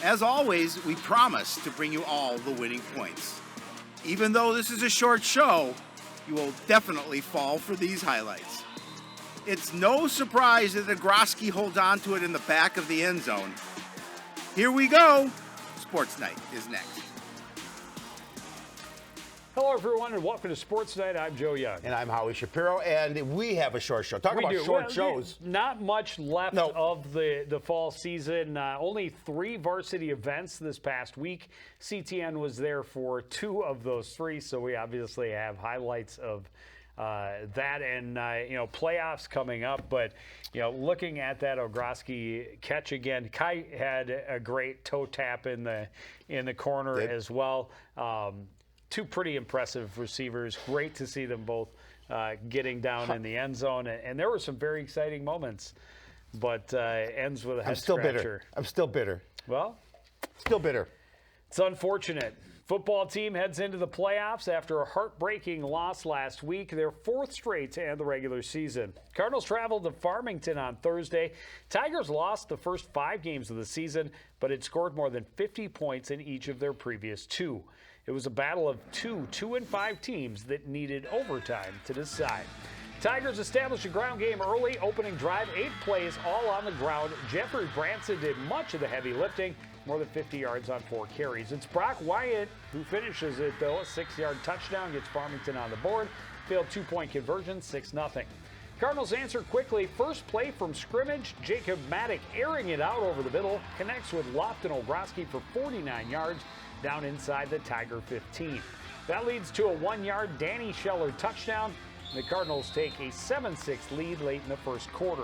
As always, we promise to bring you all the winning points. Even though this is a short show, you will definitely fall for these highlights. It's no surprise that Ogroski holds on to it in the back of the end zone. Here we go. Sports Night is next. Hello, everyone, and welcome to Sports Night. I'm Joe Young. And I'm Howie Shapiro, and we have a short show. Talk about short shows. Not much left of the fall season. Only 3 varsity events this past week. CTN was there for 2 of those 3, so we obviously have highlights of that and, playoffs coming up. But, looking at that Ogroski catch again, Kai had a great toe tap in the corner as well. 2 pretty impressive receivers. Great to see them both getting down in the end zone. And there were some very exciting moments, but ends with a head scratcher. I'm still bitter. Well? Still bitter. It's unfortunate. Football team heads into the playoffs after a heartbreaking loss last week, their 4th straight to end the regular season. Cardinals traveled to Farmington on Thursday. Tigers lost the first 5 games of the season, but had scored more than 50 points in each of their previous 2. It was a battle of 2 2-5 teams that needed overtime to decide. Tigers established a ground game early, opening drive, 8 plays, all on the ground. Jeffrey Branson did much of the heavy lifting, more than 50 yards on 4 carries. It's Brock Wyatt who finishes it, though. A 6-yard touchdown gets Farmington on the board. Failed 2-point conversion, 6-0. Cardinals answer quickly. First play from scrimmage, Jacob Maddock airing it out over the middle, connects with Lofton Ogroski for 49 yards. Down inside the Tiger 15. That leads to a 1-yard Danny Scheller touchdown. The Cardinals take a 7-6 lead late in the first quarter.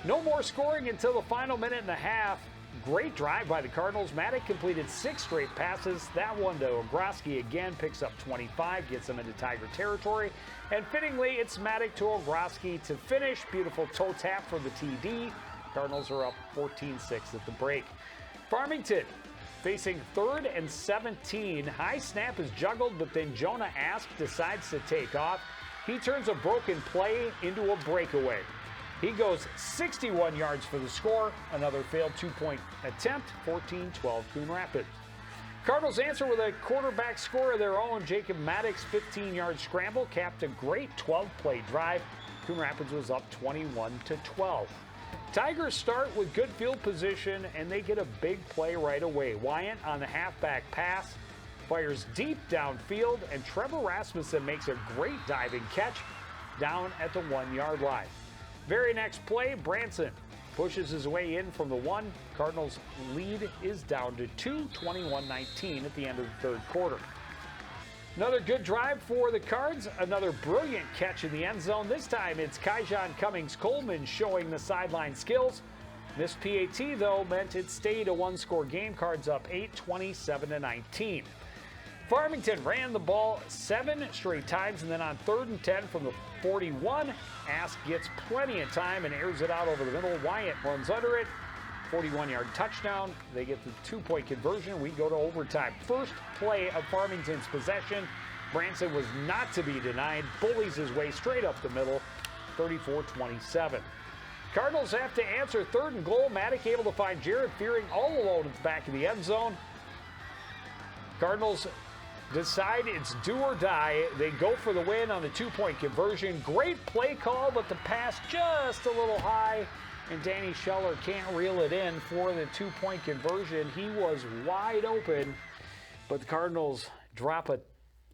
No more scoring until the final minute and a half. Great drive by the Cardinals. Maddock completed 6 straight passes. That one to Ogroski again picks up 25, gets them into Tiger territory. And fittingly, it's Maddock to Ogroski to finish. Beautiful toe tap for the TD. Cardinals are up 14-6 at the break. Farmington facing 3rd and 17. High snap is juggled, but then Jonah Ask decides to take off. He turns a broken play into a breakaway. He goes 61 yards for the score. Another failed 2-point attempt, 14-12 Coon Rapids. Cardinals answer with a quarterback score of their own. Jacob Maddox's 15-yard scramble capped a great 12-play drive. Coon Rapids was up 21-12. Tigers start with good field position, and they get a big play right away. Wyatt on the halfback pass fires deep downfield, and Trevor Rasmussen makes a great diving catch down at the 1-yard line. Very next play, Branson pushes his way in from the 1. Cardinals lead is down to 2, 21-19 at the end of the 3rd quarter. Another good drive for the Cards. Another brilliant catch in the end zone. This time it's Kyjon Cummings-Coleman showing the sideline skills. This PAT, though, meant it stayed a 1-score game. Cards up 8, 27-19. Farmington ran the ball 7 straight times, and then on 3rd and 10 from the 41, Ask gets plenty of time and airs it out over the middle. Wyatt runs under it. 41-yard touchdown. They get the 2-point conversion. We go to overtime. First play of Farmington's possession. Branson was not to be denied. Bullies his way straight up the middle. 34-27. Cardinals have to answer 3rd and goal. Maddock able to find Jared Fearing all alone at the back of the end zone. Cardinals decide it's do or die. They go for the win on the 2-point conversion. Great play call, but the pass just a little high. And Danny Scheller can't reel it in for the 2-point conversion. He was wide open, but the Cardinals drop a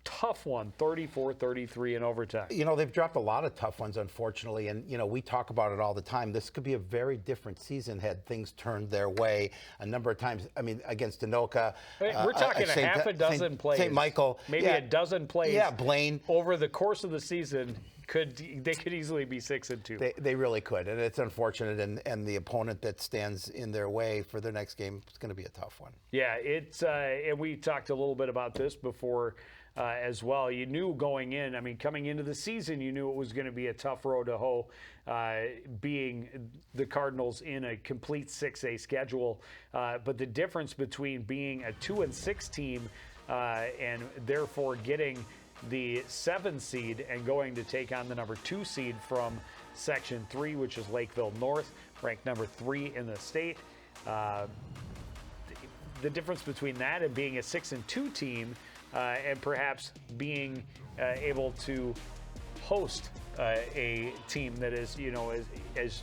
tough one, 34-33 in overtime. They've dropped a lot of tough ones, unfortunately, and, we talk about it all the time. This could be a very different season had things turned their way a number of times. I mean, against Anoka. We're talking a half a dozen plays. St. Michael. Maybe a dozen plays. Yeah, Blaine. Over the course of the season. They could easily be 6-2. They really could, and it's unfortunate. And the opponent that stands in their way for their next game is going to be a tough one. Yeah, it's and we talked a little bit about this before as well. You knew going in. I mean, coming into the season, you knew it was going to be a tough road to hoe. Being the Cardinals in a complete 6A schedule, but the difference between being a 2-6 team and therefore getting the 7 seed and going to take on the number 2 seed from Section 3, which is Lakeville North, ranked number 3 in the state. the difference between that and being a 6-2 team, and perhaps being able to host a team that is, as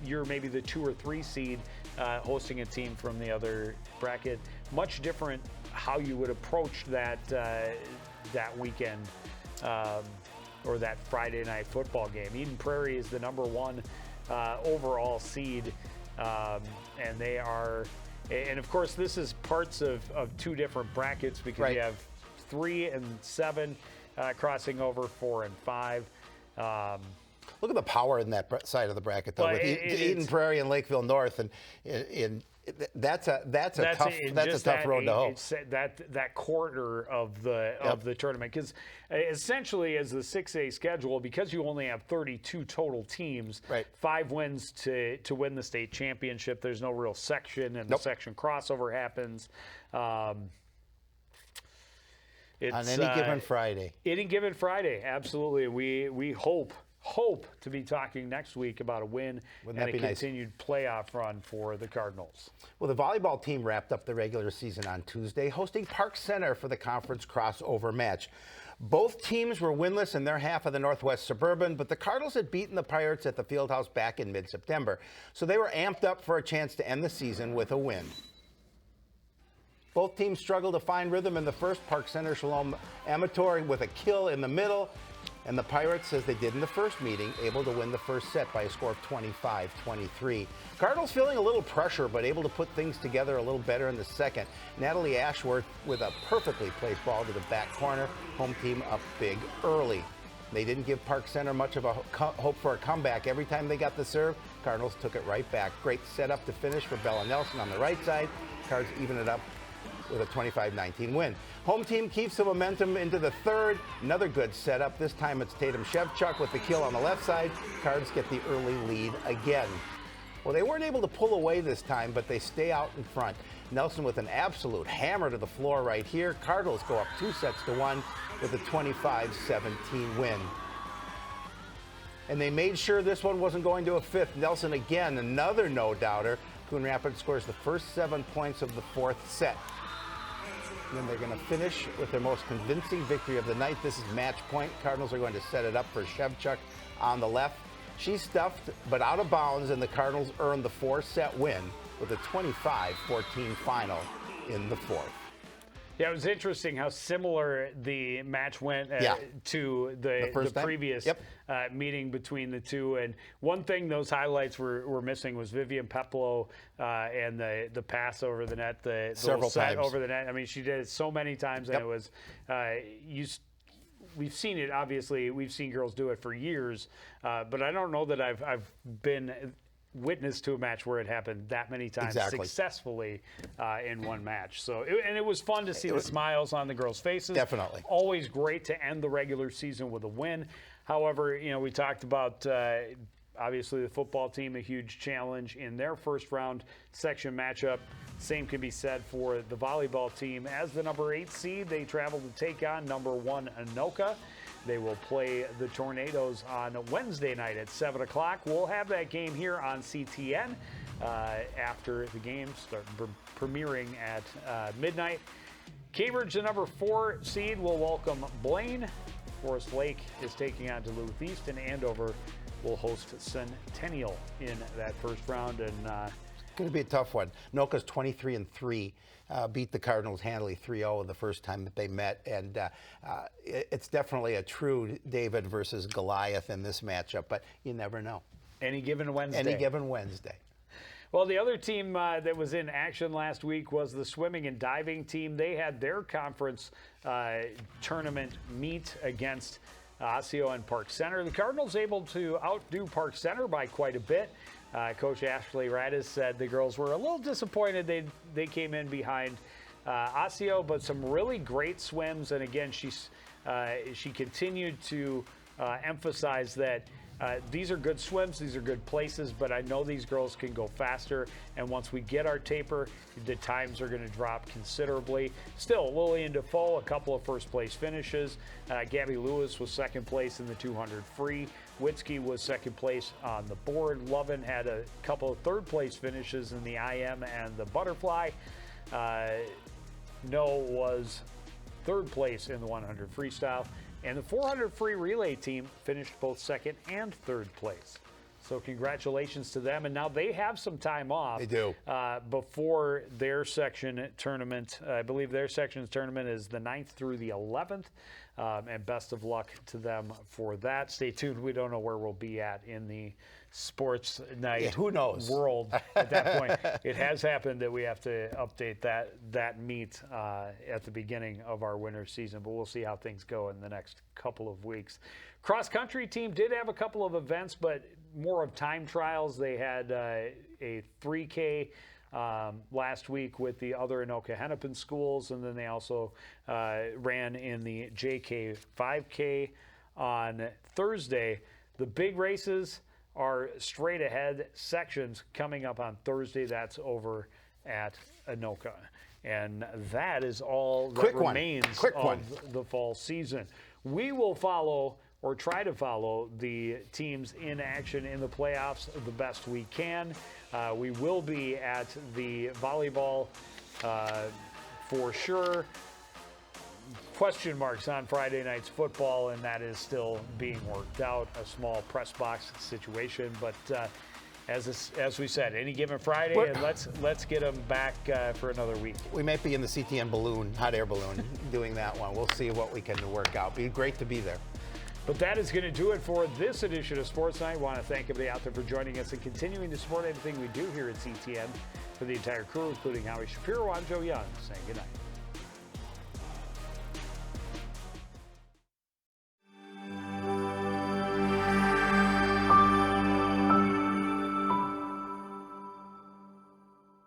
you're maybe the 2 or 3 seed hosting a team from the other bracket. Much different how you would approach that weekend or that Friday night football game. Eden Prairie is the number 1 overall seed, and they are. And of course, this is parts of 2 different brackets because you have 3 and 7 crossing over 4 and 5. Look at the power in that side of the bracket, though, with Eden Prairie and Lakeville North, and that's a tough road to hoe. It's that quarter of the tournament, because essentially as the 6A schedule, because you only have 32 total teams, 5 wins to win the state championship. There's no real section, and the section crossover happens. On any given Friday. Any given Friday, absolutely. We hope to be talking next week about a win and a continued playoff run for the Cardinals. Well, the volleyball team wrapped up the regular season on Tuesday, hosting Park Center for the conference crossover match. Both teams were winless in their half of the Northwest Suburban, but the Cardinals had beaten the Pirates at the Fieldhouse back in mid-September, so they were amped up for a chance to end the season with a win. Both teams struggled to find rhythm in the first. Park Center Shalom Amateur with a kill in the middle, and the Pirates, as they did in the first meeting, able to win the first set by a score of 25-23. Cardinals feeling a little pressure, but able to put things together a little better in the second. Natalie Ashworth with a perfectly placed ball to the back corner. Home team up big early. They didn't give Park Center much of a hope for a comeback. Every time they got the serve, Cardinals took it right back. Great setup to finish for Bella Nelson on the right side. Cards even it up with a 25-19 win. Home team keeps the momentum into the third. Another good setup. This time it's Tatum Shevchuk with the kill on the left side. Cards get the early lead again. Well, they weren't able to pull away this time, but they stay out in front. Nelson with an absolute hammer to the floor right here. Cardinals go up 2-1 with a 25-17 win. And they made sure this one wasn't going to a fifth. Nelson again, another no-doubter. Coon Rapids scores the first 7 points of the fourth set. And then they're going to finish with their most convincing victory of the night. This is match point. Cardinals are going to set it up for Shevchuk on the left. She's stuffed, but out of bounds, and the Cardinals earn the 4-set win with a 25-14 final in the fourth. Yeah, it was interesting how similar the match went to the previous meeting between the two. And one thing those highlights were missing was Vivian Peplow and the pass over the net, the several set times over the net. I mean, she did it so many times, and it was we've seen it. Obviously, we've seen girls do it for years, but I don't know that I've been witness to a match where it happened that many times successfully in one match. So, it was fun to see the smiles on the girls' faces. Definitely. Always great to end the regular season with a win. However, we talked about obviously the football team, a huge challenge in their first round section matchup. Same can be said for the volleyball team. As the number 8 seed, they travel to take on number 1 Anoka. They will play the Tornadoes on Wednesday night at 7 o'clock. We'll have that game here on CTN after the game premiering at midnight. Cambridge, the number 4 seed, will welcome Blaine. Forest Lake is taking on Duluth East, and Andover will host Centennial in that first round. And it's going to be a tough one. Anoka's 23-3. Beat the Cardinals handily 3-0 the first time that they met, and it's definitely a true David versus Goliath in this matchup, but you never know. Any given Wednesday. Any given Wednesday. Well, the other team that was in action last week was the swimming and diving team. They had their conference tournament meet against Osseo and Park Center. The Cardinals able to outdo Park Center by quite a bit. Coach Ashley Radis said the girls were a little disappointed they came in behind Osseo, but some really great swims. And again, she continued to emphasize that these are good swims, these are good places, but I know these girls can go faster. And once we get our taper, the times are going to drop considerably. Still, Lillian Defoe, a couple of first place finishes. Gabby Lewis was second place in the 200 free. Witzke was second place on the board. Lovin had a couple of third place finishes in the IM and the butterfly. Noah was third place in the 100 freestyle, and the 400 free relay team finished both second and third place. So congratulations to them, and now they have some time off. They do. Before their section tournament. I believe their section's tournament is the 9th through the 11th, and best of luck to them for that. Stay tuned. We don't know where we'll be at in the Sportsnight who knows? world at that point. It has happened that we have to update that meet at the beginning of our winter season, but we'll see how things go in the next couple of weeks. Cross country team did have a couple of events, but more of time trials. They had a 3K last week with the other Anoka Hennepin schools, and then they also ran in the JK 5K on Thursday. The big races are straight ahead sections coming up on Thursday. That's over at Anoka. And that is all that remains of the fall season. We will follow, or try to follow, the teams in action in the playoffs the best we can. We will be at the volleyball for sure. Question marks on Friday night's football, and that is still being worked out, a small press box situation. But as we said, any given Friday, and let's get them back for another week. We might be in the CTN balloon, hot air balloon, doing that one. We'll see what we can work out. Be great to be there. But that is going to do it for this edition of Sports Night. I want to thank everybody out there for joining us and continuing to support everything we do here at CTN. For the entire crew, including Howie Shapiro, I'm Joe Young, saying good night.